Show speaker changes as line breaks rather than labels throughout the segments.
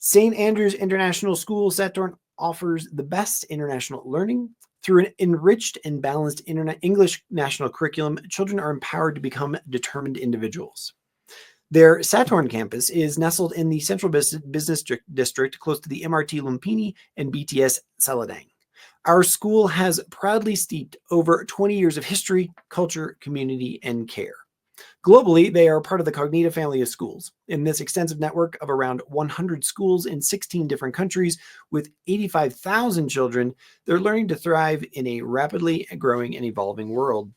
St. Andrew's International School, Sathorn, offers the best international learning. Through an enriched and balanced English national curriculum, children are empowered to become determined individuals. Their Sathorn campus is nestled in the central business district close to the MRT Lumpini and BTS Saladaeng. Our school has proudly steeped over 20 years of history, culture, community, and care. Globally, they are part of the Cognita family of schools. In this extensive network of around 100 schools in 16 different countries with 85,000 children, they're learning to thrive in a rapidly growing and evolving world.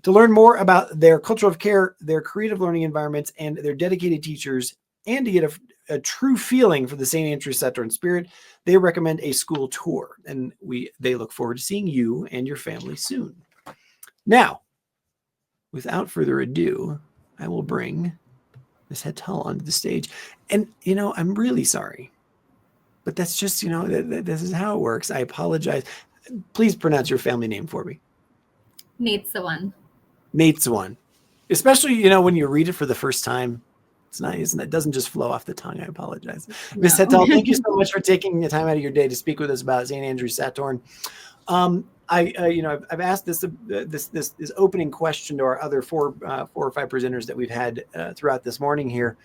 To learn more about their culture of care, their creative learning environments, and their dedicated teachers, and to get a true feeling for the St. Andrew's Sathorn spirit, they recommend a school tour, and they look forward to seeing you and your family soon. Now, without further ado, I will bring Miss Hetal onto the stage. And, I'm really sorry, but that's just, this is how it works. I apologize. Please pronounce your family name for me.
Naetsawan.
Naetsawan. Especially, when you read it for the first time. It's nice, and it doesn't just flow off the tongue. I apologize. No. Miss Hetal, thank you so much for taking the time out of your day to speak with us about St. Andrew's Sathorn. I've asked this opening question to our other four or five presenters that we've had throughout this morning here.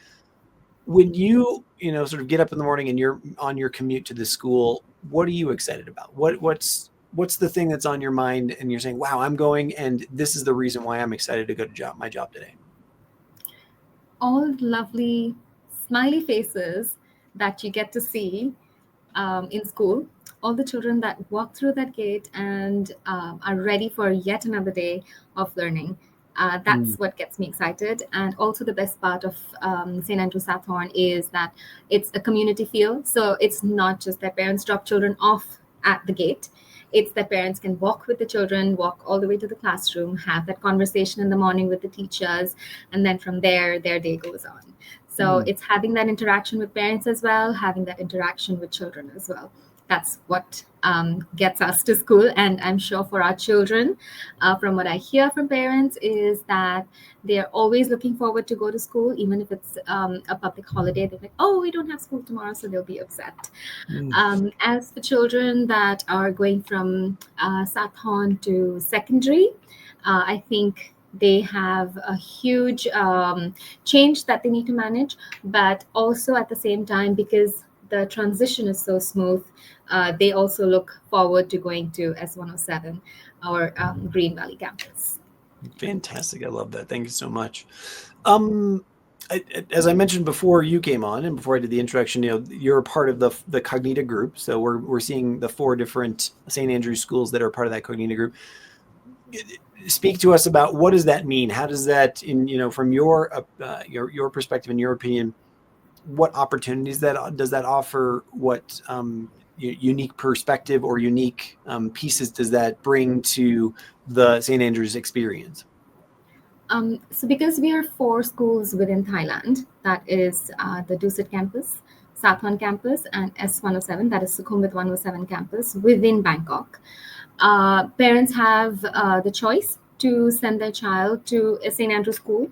When you sort of get up in the morning and you're on your commute to the school, what are you excited about? What's the thing that's on your mind and you're saying, wow, I'm going, and this is the reason why I'm excited to go to my job today?
All lovely smiley faces that you get to see in school. All the children that walk through that gate and are ready for yet another day of learning. That's what gets me excited. And also the best part of St. Andrew's Sathorn is that it's a community feel. So it's not just that parents drop children off at the gate. It's that parents can walk with the children, walk all the way to the classroom, have that conversation in the morning with the teachers, and then from there, their day goes on. So it's having that interaction with parents as well, having that interaction with children as well. That's what gets us to school. And I'm sure for our children, from what I hear from parents, is that they're always looking forward to go to school, even if it's a public holiday. They're like, oh, we don't have school tomorrow, so they'll be upset. As for children that are going from Sathorn to secondary, I think they have a huge change that they need to manage, but also at the same time, because the transition is so smooth, they also look forward to going to S107, our Green Valley campus.
Fantastic. I love that. Thank you so much. As I mentioned before you came on and before I did the introduction, you're a part of the Cognita group. So we're seeing the 4 different St. Andrew's schools that are part of that Cognita group. Speak to us about what does that mean? How does that, from your perspective, in your opinion, what opportunities does that offer? What unique perspective or unique pieces does that bring to the St. Andrew's experience?
So because we are 4 schools within Thailand, that is the Dusit campus, Sathorn campus, and S107, that is Sukhumvit 107 campus within Bangkok. Parents have the choice to send their child to a St. Andrew's school,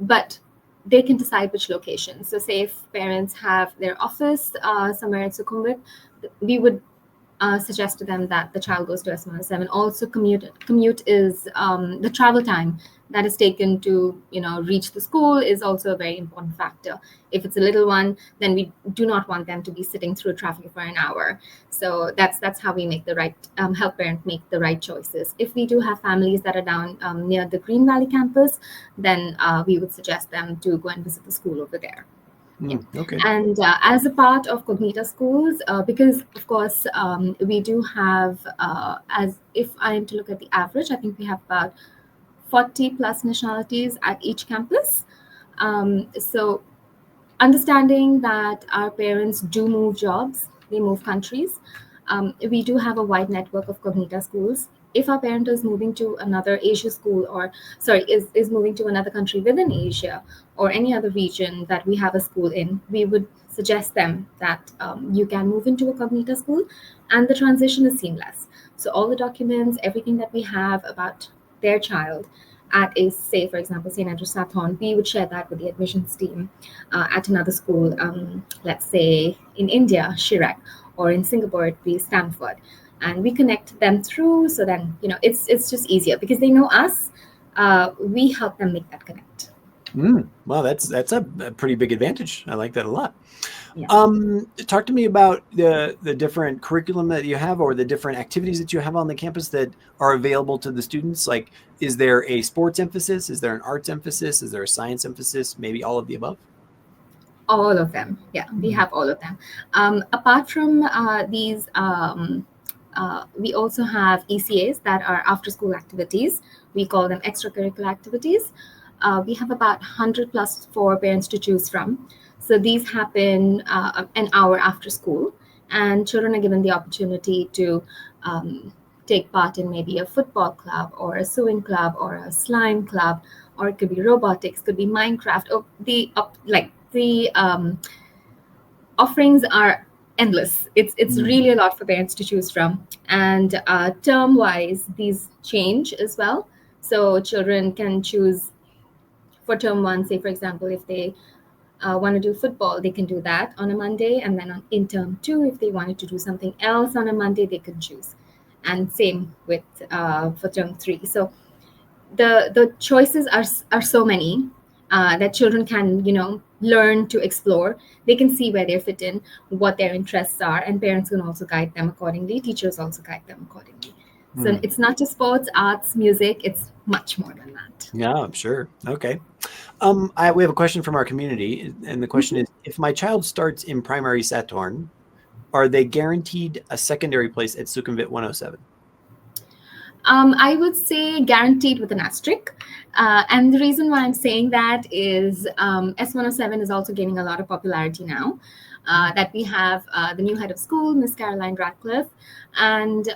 but they can decide which location. So say if parents have their office somewhere in Sukhumvit, we would suggest to them that the child goes to S107. Also commute is the travel time that is taken to reach the school is also a very important factor. If it's a little one, then we do not want them to be sitting through traffic for an hour. So that's how we make the right help parents make the right choices. If we do have families that are down near the Green Valley campus, then we would suggest them to go and visit the school over there.
Okay.
And as a part of Cognita schools, because of course we do have, as if I am to look at the average, I think we have about 40 plus nationalities at each campus. So understanding that our parents do move jobs, they move countries. We do have a wide network of Cognita schools. If our parent is moving to another Asia school, is moving to another country within Asia or any other region that we have a school in, we would suggest them that you can move into a Cognita school, and the transition is seamless. So all the documents, everything that we have about their child at a, say, for example, St. Andrews Sathorn, we would share that with the admissions team at another school, let's say in India, Chirac, or in Singapore, it'd be Stanford. And we connect them through, so then, it's just easier because they know us. We help them make that connect.
Well, that's a pretty big advantage. I like that a lot.
Yeah.
Talk to me about the different curriculum that you have, or the different activities that you have on the campus that are available to the students. Like, is there a sports emphasis? Is there an arts emphasis? Is there a science emphasis? Maybe all of the above?
All of them. Yeah, we have all of them. Apart from these, we also have ECAs that are after school activities. We call them extracurricular activities. We have about 100 plus for parents to choose from. So these happen an hour after school, and children are given the opportunity to take part in maybe a football club or a sewing club or a slime club, or it could be robotics, could be Minecraft. Or the offerings are endless. It's really a lot for parents to choose from. And term wise, these change as well. So children can choose for term one, say, for example, if they want to do football, they can do that on a Monday. And then in term two, if they wanted to do something else on a Monday, they can choose. And same with for term three. So the choices are so many that children can, learn to explore. They can see where they fit in, what their interests are, and parents can also guide them accordingly. Teachers also guide them accordingly. So it's not just sports, arts, music. It's much more than that.
Yeah, I'm sure. Okay. We have a question from our community, and the question is: if my child starts in primary Sathorn, are they guaranteed a secondary place at Sukhumvit 107?
I would say guaranteed with an asterisk. And the reason why I'm saying that is S107 is also gaining a lot of popularity now. That we have the new head of school, Miss Caroline Radcliffe. And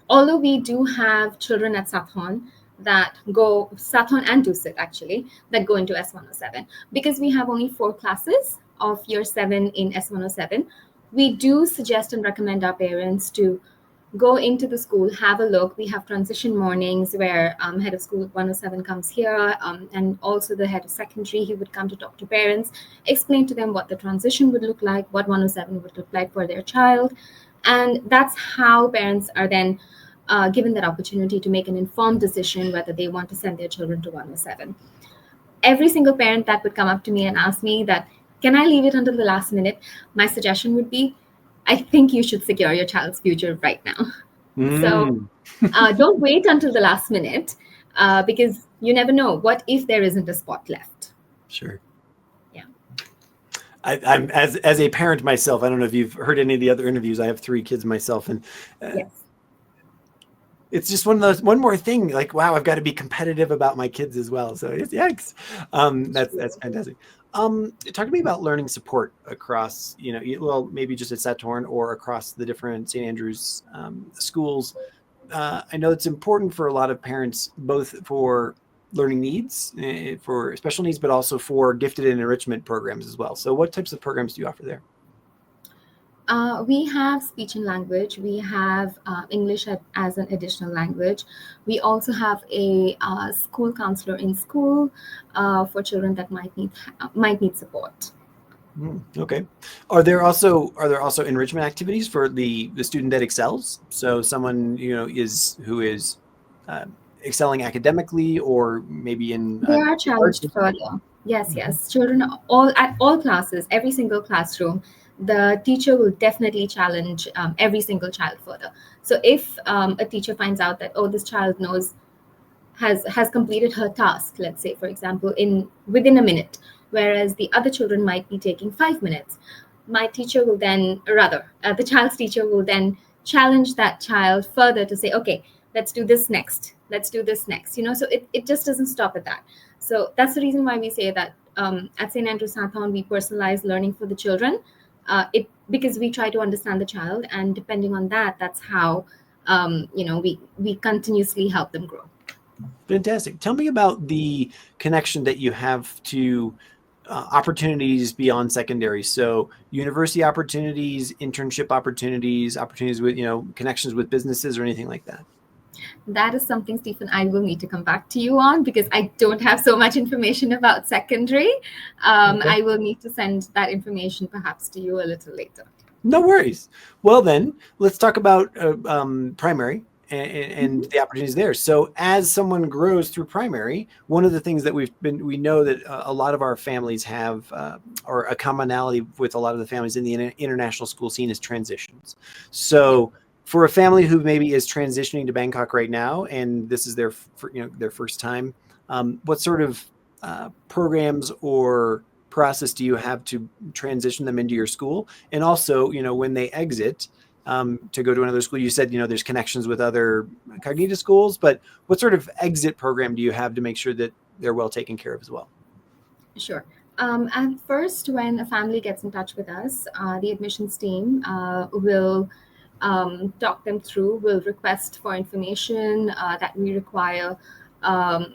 although we do have children at Sathorn Sathorn and Dusit actually, that go into S107, because we have only 4 classes of year 7 in S107, we do suggest and recommend our parents to go into the school, have a look. We have transition mornings where head of school 107 comes here, and also the head of secondary, he would come to talk to parents, explain to them what the transition would look like, what 107 would look like for their child. And that's how parents are then given that opportunity to make an informed decision whether they want to send their children to 107. Every single parent that would come up to me and ask me that, can I leave it until the last minute? My suggestion would be, I think you should secure your child's future right now. So don't wait until the last minute because you never know. What if there isn't a spot left?
Sure.
Yeah.
I'm as a parent myself. I don't know if you've heard any of the other interviews. I have 3 kids myself, and
yes.
It's just one more thing. Like, wow, I've got to be competitive about my kids as well. So it's yikes. That's fantastic. Talk to me about learning support across, well, maybe just at Sathorn or across the different St. Andrews schools. I know it's important for a lot of parents, both for learning needs, for special needs, but also for gifted and enrichment programs as well. So what types of programs do you offer there?
We have speech and language. We have English as an additional language. We also have a school counselor in school for children that might need support.
Okay. Are there also enrichment activities for the student that excels? So someone who is excelling academically, or maybe in
they are challenged further. Yes. Children at all classes, every single classroom, the teacher will definitely challenge every single child further. So if a teacher finds out that, this child has completed her task, let's say, for example, within a minute, whereas the other children might be taking 5 minutes, my teacher will then, the child's teacher will then challenge that child further to say, okay, let's do this next. So it just doesn't stop at that. So that's the reason why we say that at St. Andrews Sathorn, we personalize learning for the children. Because we try to understand the child, and depending on that, that's how we continuously help them grow.
Fantastic. Tell me about the connection that you have to opportunities beyond secondary. So university opportunities, internship opportunities with connections with businesses or anything like that.
That is something, Stephen, I will need to come back to you on because I don't have so much information about secondary.
Okay.
I will need to send that information perhaps to you a little later.
No worries. Well, then let's talk about primary and
Mhm.
the opportunities there. So, as someone grows through primary, one of the things that we know that a lot of our families have, or a commonality with a lot of the families in the international school scene, is transitions.
Yeah.
So, for a family who maybe is transitioning to Bangkok right now, and this is their their first time, what sort of programs or process do you have to transition them into your school? And also, when they exit to go to another school, you said, there's connections with other Cognita schools, but what sort of exit program do you have to make sure that they're well taken care of as well?
Sure. At first, when a family gets in touch with us, the admissions team will talk them through, will request for information that we require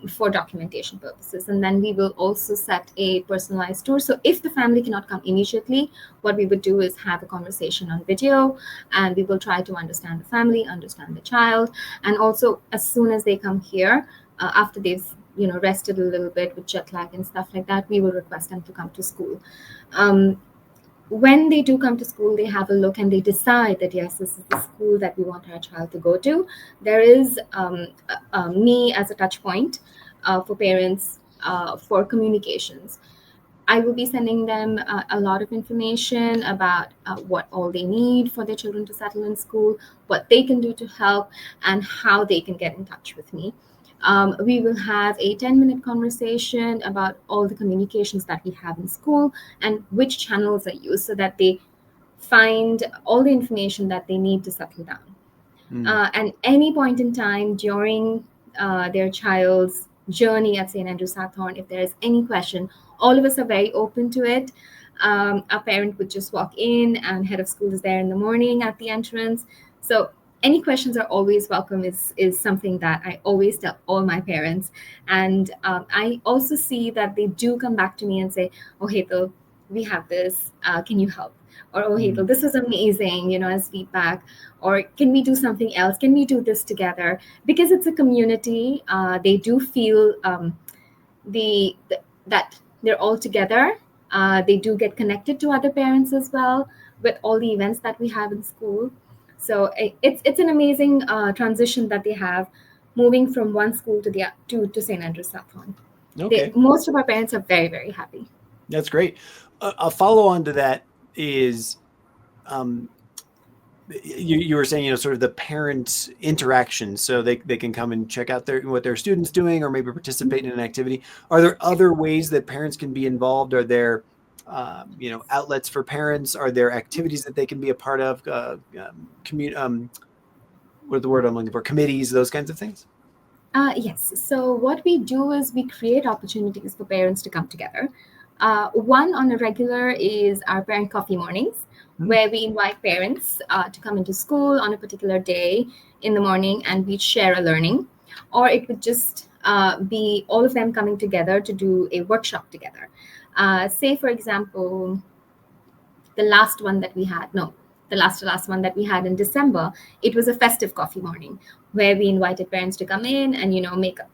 for documentation purposes. And then we will also set a personalized tour. So if the family cannot come immediately, what we would do is have a conversation on video, and we will try to understand the family, understand the child. And also, as soon as they come here, after they've rested a little bit with jet lag and stuff like that, we will request them to come to school. um, when they do come to school, they have a look and they decide that yes, this is the school that we want our child to go to. There is me as a touch point for parents for communications. I will be sending them a lot of information about what all they need for their children to settle in school, what they can do to help, and how they can get in touch with me. We will have a 10-minute conversation about all the communications that we have in school and which channels are used so that they find all the information that they need to settle down.
Mm.
And any point in time during their child's journey at St. Andrew Sathorn, if there is any question, all of us are very open to it. A parent would just walk in, and head of school is there in the morning at the entrance. So any questions are always welcome is something that I always tell all my parents. And I also see that they do come back to me and say, oh, Hetal, we have this. Can you help? Or, oh, Hetal,
Mm.
this is amazing, as feedback. Or can we do something else? Can we do this together? Because it's a community, they do feel the that they're all together. They do get connected to other parents as well with all the events that we have in school. So it's an amazing transition that they have, moving from one school to the to St. Andrew's Sathorn.
Okay,
Most of our parents are very, very happy.
that's great. A follow on to that is, um, you were saying, sort of the parent interaction, so they can come and check out what their students doing, or maybe participate in an activity. Are there other ways that parents can be involved? Are there outlets for parents? Are there activities that they can be a part of? What the word I'm looking for? Committees, those kinds of things.
Yes. So what we do is we create opportunities for parents to come together. One on a regular is our parent coffee mornings,
Hmm.
where we invite parents to come into school on a particular day in the morning, and we share a learning. Or it would just be all of them coming together to do a workshop together. Say, for example, the last one that we had, no, the last one that we had in December, it was a festive coffee morning where we invited parents to come in and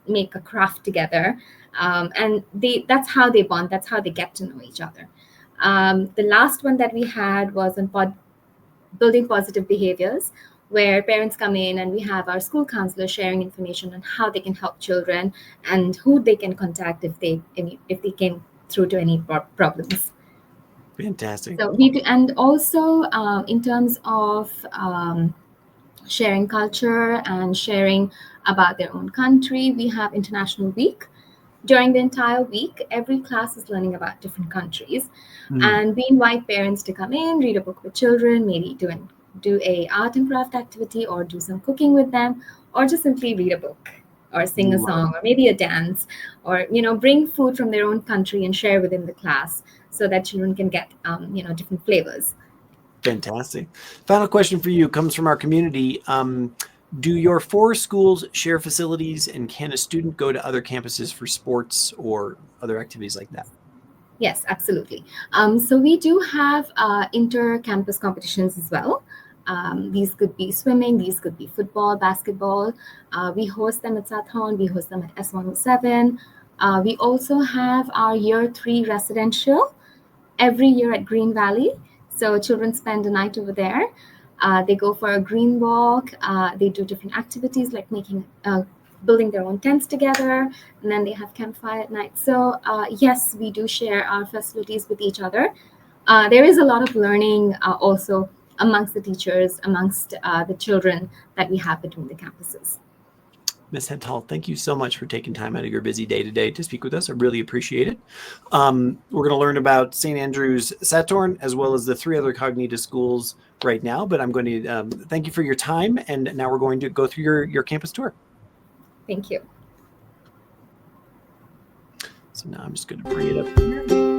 make a craft together. And that's how they bond, that's how they get to know each other. The last one that we had was on building positive behaviors, where parents come in and we have our school counselor sharing information on how they can help children and who they can contact if they came through to any problems.
Fantastic.
So we do, and also in terms of sharing culture and sharing about their own country, we have International Week. During the entire week, every class is learning about different countries,
Mm.
and we invite parents to come in, read a book with children, maybe do a art and craft activity, or do some cooking with them, or just simply read a book, or sing a
Love
song, or maybe a dance, or bring food from their own country and share within the class, so that children can get different flavors.
Fantastic. Final question for you comes from our community. Do your four schools share facilities, and can a student go to other campuses for sports or other activities like that?
Yes, absolutely. So we do have inter-campus competitions as well. These could be swimming, these could be football, basketball. We host them at Sathorn, we host them at S107. We also have our year 3 residential every year at Green Valley. So children spend a night over there. They go for a green walk. They do different activities like building their own tents together, and then they have campfire at night. So yes, we do share our facilities with each other. There is a lot of learning also amongst the teachers, amongst the children that we have between the campuses.
Ms. Hetal, thank you so much for taking time out of your busy day today to speak with us. I really appreciate it. We're going to learn about St. Andrew's Sathorn as well as the 3 other Cognita schools right now, but I'm going to thank you for your time. And now we're going to go through your campus tour.
Thank you.
So now I'm just going to bring it up here.